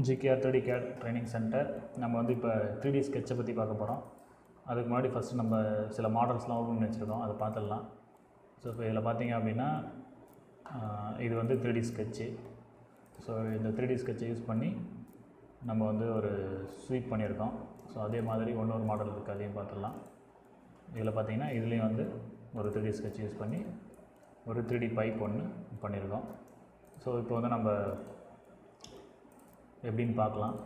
GKR 3D CAD training centre. நம்ம வந்து இப்போ 3D ஸ்கெட்சை பற்றி பார்க்க போகிறோம். அதுக்கு முன்னாடி ஃபஸ்ட்டு நம்ம சில மாடல்ஸ்லாம் ஓப்பன் பண்ணி வச்சுருக்கோம், அதை பார்த்துடலாம். ஸோ இப்போ இதில் பார்த்தீங்க அப்படின்னா இது வந்து 3D ஸ்கெட்சு. ஸோ இந்த 3D ஸ்கெட்சை யூஸ் பண்ணி நம்ம வந்து ஒரு ஸ்வீப் பண்ணியிருக்கோம். ஸோ அதே மாதிரி இன்னொரு மாடல் இருக்குது, அதையும் பார்த்துடலாம். இதில் பார்த்தீங்கன்னா இதுலேயும் வந்து ஒரு 3D ஸ்கெட்ச் யூஸ் பண்ணி ஒரு 3D பைப் ஒன்று பண்ணியிருக்கோம். ஸோ இப்போ வந்து நம்ம எப்படின்னு பார்க்கலாம்.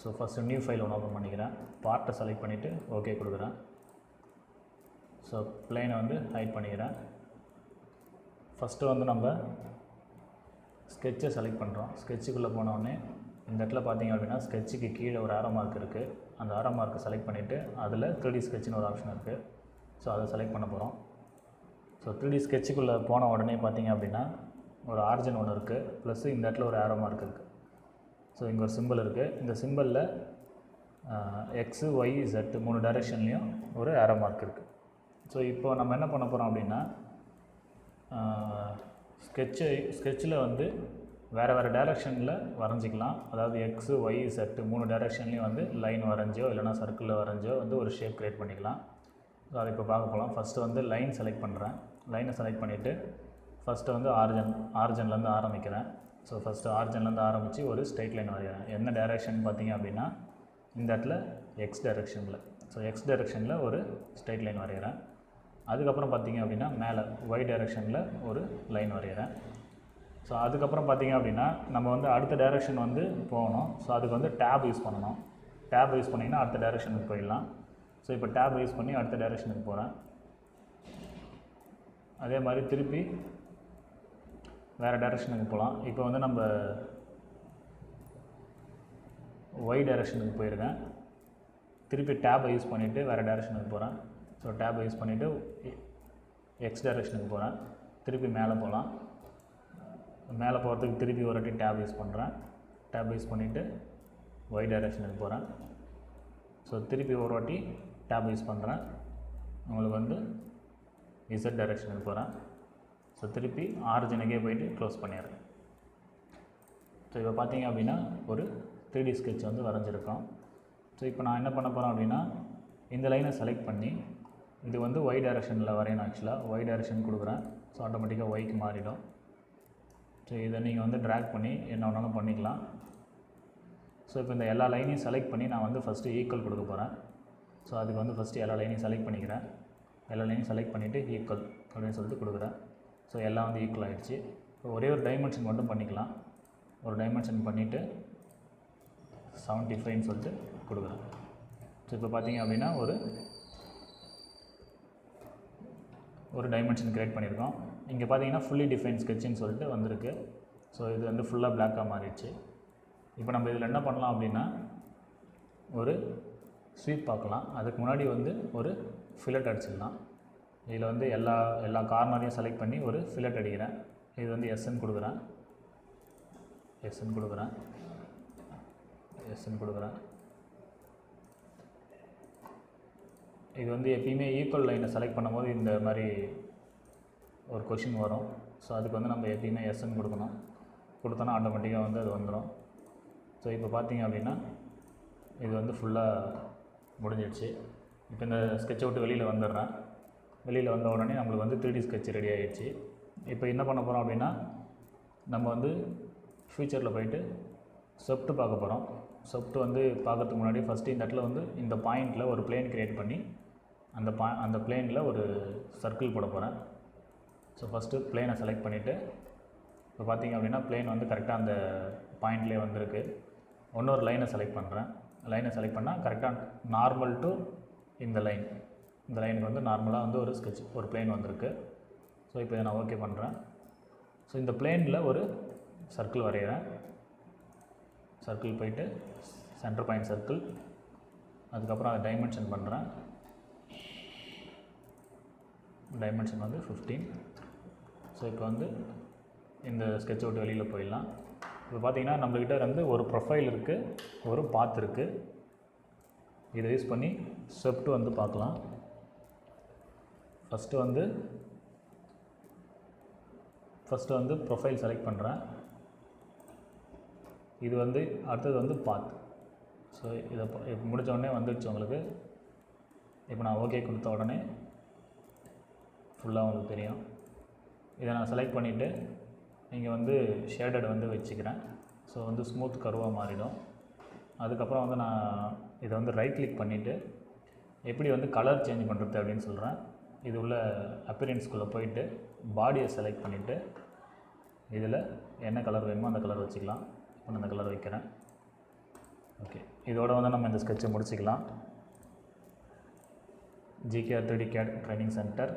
ஸோ ஃபஸ்ட்டு நியூ ஃபைல் ஒன்று ஓப்பன் பண்ணிக்கிறேன். பார்ட்டை செலக்ட் பண்ணிவிட்டு ஓகே கொடுக்குறேன். ஸோ பிளேனை வந்து ஹைட் பண்ணிக்கிறேன். ஃபஸ்ட்டு வந்து நம்ம ஸ்கெட்சை செலக்ட் பண்ணுறோம். ஸ்கெட்சுக்குள்ளே போனோடனே இந்த இடத்துல பார்த்தீங்க அப்படின்னா ஸ்கெட்சுக்கு கீழே ஒரு ஆரோ மார்க் இருக்குது. அந்த ஆரோ மார்க்கை செலக்ட் பண்ணிவிட்டு அதில் 3D ஸ்கெட்சுன்னு ஒரு ஆப்ஷன் இருக்குது. ஸோ அதை செலக்ட் பண்ண போகிறோம். ஸோ 3D ஸ்கெட்சுக்குள்ளே போன உடனே பார்த்தீங்க அப்படின்னா ஒரு ஆர்ஜின் ஒன்று இருக்குது, ப்ளஸ் இந்த இடத்துல ஒரு ஆரோ மார்க் இருக்குது. ஸோ இங்கே ஒரு சிம்பிள் இருக்குது. இந்த சிம்பிளில் எக்ஸு ஒய் இசட் 3 டைரெக்ஷன்லேயும் ஒரு ஆரோ மார்க் இருக்குது. ஸோ இப்போ நம்ம என்ன பண்ண போகிறோம் அப்படின்னா ஸ்கெட்சில் வந்து வேறு டைரெக்ஷனில் வரைஞ்சிக்கலாம். அதாவது எக்ஸு ஒய் இசட் 3 டைரெக்ஷன்லேயும் வந்து லைன் வரைஞ்சோ இல்லைனா சர்க்கிளில் வரைஞ்சோ வந்து ஒரு ஷேப் க்ரியேட் பண்ணிக்கலாம். ஸோ அதை இப்போ பார்க்க போகலாம். ஃபஸ்ட்டு வந்து லைன் செலக்ட் பண்ணுறேன். லைனை செலக்ட் பண்ணிவிட்டு ஃபஸ்ட்டு வந்து ஆரிஜன்லேருந்து ஆரம்பிக்கிறேன். ஸோ ஃபஸ்ட்டு ஆரிஜன்லேருந்து ஆரம்பித்து ஒரு ஸ்ட்ரெயிட் லைன் வரைகிறேன். என்ன டைரெக்ஷன் பார்த்தீங்க அப்படின்னா இந்த இடத்துல எக்ஸ் டைரெக்ஷனில். ஸோ எக்ஸ் டைரெக்ஷனில் ஒரு ஸ்ட்ரெயிட் லைன் வரைகிறேன். அதுக்கப்புறம் பார்த்தீங்க அப்படின்னா மேலே ஒய் டைரெக்ஷனில் ஒரு லைன் வரைகிறேன். ஸோ அதுக்கப்புறம் பார்த்தீங்க அப்படின்னா நம்ம வந்து அடுத்த டைரெக்ஷன் வந்து போகணும். ஸோ அதுக்கு வந்து டேப் யூஸ் பண்ணணும். டேப் யூஸ் பண்ணிங்கன்னா அடுத்த டைரெக்ஷனுக்கு போயிடலாம். ஸோ இப்போ டேப் யூஸ் பண்ணி அடுத்த டைரெக்ஷனுக்கு போகிறேன். அதே மாதிரி திருப்பி வேறு டைரெக்ஷனுக்கு போகலாம். இப்போ வந்து நம்ம ஒய் டைரெக்ஷனுக்கு போயிருக்கேன். திருப்பி டேப்பை யூஸ் பண்ணிவிட்டு வேறு டைரெக்ஷனுக்கு போகிறேன். ஸோ டேப்பை யூஸ் பண்ணிவிட்டு எக்ஸ் டைரெக்ஷனுக்கு போகிறேன். திருப்பி மேலே போகலாம். மேலே போகிறதுக்கு திருப்பி ஒரு வாட்டி டேப் யூஸ் பண்ணுறேன். டேப் யூஸ் பண்ணிவிட்டு ஒய் டைரெக்ஷனுக்கு போகிறேன். ஸோ திருப்பி ஒரு வாட்டி டேப் யூஸ் பண்ணுறேன். உங்களுக்கு வந்து இசட் டைரெக்ஷனுக்கு போகிறேன். ஸோ திருப்பி ஆரிஜினுக்கே போயிட்டு க்ளோஸ் பண்ணிடுறேன். ஸோ இப்போ பார்த்தீங்க அப்படின்னா ஒரு 3D ஸ்கெட்ச் வந்து வரைஞ்சிருக்கோம். ஸோ இப்போ நான் என்ன பண்ண போகிறேன் அப்படின்னா இந்த லைனை செலக்ட் பண்ணி இது வந்து ஒய் டைரெக்ஷனில் வரையணும். ஆக்சுவலாக ஒய் டைரெக்ஷன் கொடுக்குறேன். ஸோ ஆட்டோமேட்டிக்காக ஒய்க்கு மாறிடும். ஸோ இதை நீங்கள் வந்து ட்ராக் பண்ணி என்ன வேணாலும் பண்ணிக்கலாம். ஸோ இப்போ இந்த எல்லா லைனையும் செலக்ட் பண்ணி நான் வந்து ஃபஸ்ட்டு ஈக்குவல் கொடுக்க போகிறேன். ஸோ அதுக்கு வந்து ஃபஸ்ட்டு எல்லா லைனையும் செலக்ட் பண்ணிக்கிறேன். எல்லா லைனையும் செலக்ட் பண்ணிவிட்டு ஈக்குவல் அப்படின்னு சொல்லிட்டு கொடுக்குறேன். ஸோ எல்லாம் வந்து ஈக்குவல் ஆகிடுச்சு. இப்போ ஒரே ஒரு டைமென்ஷன் மட்டும் பண்ணிக்கலாம். ஒரு டைமென்ஷன் பண்ணிவிட்டு 75ன்னு சொல்லிட்டு கொடுக்குறேன். ஸோ இப்போ பார்த்தீங்க அப்படின்னா ஒரு டைமென்ஷன் க்ரியேட் பண்ணியிருக்கோம். இங்கே பார்த்தீங்கன்னா ஃபுல்லி டிஃபைன் ஸ்கெட்சுன்னு சொல்லிட்டு வந்திருக்கு. ஸோ இது வந்து ஃபுல்லாக பிளாக்காக மாறிடுச்சு. இப்போ நம்ம இதில் என்ன பண்ணலாம் அப்படின்னா ஒரு ஸ்வீப் பார்க்கலாம். அதுக்கு முன்னாடி வந்து ஒரு ஃபில்லட் அடிச்சிடலாம். இதில் வந்து எல்லா கார்னரையும் செலக்ட் பண்ணி ஒரு ஃபில்லட் அடிக்கிறேன். இது வந்து எஸ்என் கொடுக்குறேன். இது வந்து எப்பயுமே ஈக்குவல் லைனை செலக்ட் பண்ணும்போது இந்த மாதிரி ஒரு கொஷின் வரும். ஸோ அதுக்கு வந்து நம்ம எப்பயுமே எஸ்என் கொடுக்கணும். கொடுத்தோன்னா ஆட்டோமேட்டிக்காக வந்து அது வந்துடும். ஸோ இப்போ பார்த்தீங்க அப்படின்னா இது வந்து ஃபுல்லாக முடிஞ்சிடுச்சு. இப்போ இந்த ஸ்கெட்சை விட்டு வெளியில் வந்துடுறேன். வெளியில் வந்த உடனே நம்மளுக்கு வந்து 3D ஸ்கெட்ச் ரெடி ஆகிடுச்சு. இப்போ என்ன பண்ண போகிறோம் அப்படின்னா நம்ம வந்து ஃபியூச்சரில் போயிட்டு ஸ்வெப்ட் பார்க்க போகிறோம். ஸ்வெப்ட் வந்து பார்க்கறதுக்கு முன்னாடி ஃபஸ்ட்டு இந்த இடத்துல வந்து இந்த பாயிண்டில் ஒரு பிளேன் க்ரியேட் பண்ணி அந்த பிளேனில் ஒரு சர்க்கிள் போட போகிறேன். ஸோ ஃபஸ்ட்டு பிளேனை செலக்ட் பண்ணிவிட்டு இப்போ பார்த்தீங்க அப்படின்னா பிளேன் வந்து கரெக்டாக அந்த பாயிண்ட்லேயே வந்திருக்கு. இன்னொரு லைனை செலக்ட் பண்ணுறேன். லைனை செலக்ட் பண்ணால் கரெக்டாக நார்மல் டு இந்த லைனுக்கு வந்து நார்மலாக வந்து ஒரு பிளேன் வந்திருக்கு. ஸோ இப்போ இதை நான் ஓகே பண்ணுறேன். ஸோ இந்த பிளேனில் ஒரு சர்க்கிள் வரைகிறேன். சர்க்கிள் போயிட்டு சென்டர் பாயிண்ட் சர்க்கிள். அதுக்கப்புறம் அதை டைமென்ஷன் பண்ணுறேன். டைமென்ஷன் வந்து 15. ஸோ இப்போ வந்து இந்த ஸ்கெட்சை விட்டு வெளியில் போயிடலாம். இப்போ பார்த்தீங்கன்னா நம்மக்கிட்ட வந்து ஒரு ப்ரொஃபைல் இருக்குது, ஒரு பாத் இருக்குது. இதை யூஸ் பண்ணி ஸ்வெப்ட் வந்து பார்க்கலாம். ஃபஸ்ட்டு வந்து ப்ரொஃபைல் செலக்ட் பண்ணுறேன். இது வந்து அடுத்தது வந்து பாத். ஸோ இதை முடித்த உடனே வந்துடுச்சு உங்களுக்கு. இப்போ நான் ஓகே கொடுத்த உடனே ஃபுல்லாக உங்களுக்கு தெரியும். இதை நான் செலக்ட் பண்ணிவிட்டு இங்கே வந்து ஷேடட் வந்து வச்சுக்கிறேன். ஸோ வந்து ஸ்மூத் கர்வாக மாறிடும். அதுக்கப்புறம் வந்து நான் இதை வந்து ரைட் கிளிக் பண்ணிவிட்டு எப்படி வந்து கலர் சேஞ்ச் பண்ணுறது அப்படின்னு சொல்கிறேன். இது உள்ள அப்பியரன்ஸ்குள்ளே போயிட்டு பாடியை செலக்ட் பண்ணிவிட்டு இதில் என்ன கலர் வேணுமோ அந்த கலர் வச்சுக்கலாம். இப்போ நான் அந்த கலர் வைக்கிறேன். ஓகே, இதோட வந்து நம்ம இந்த ஸ்கெட்சை முடிச்சுக்கலாம். GKR 3D CAD training centre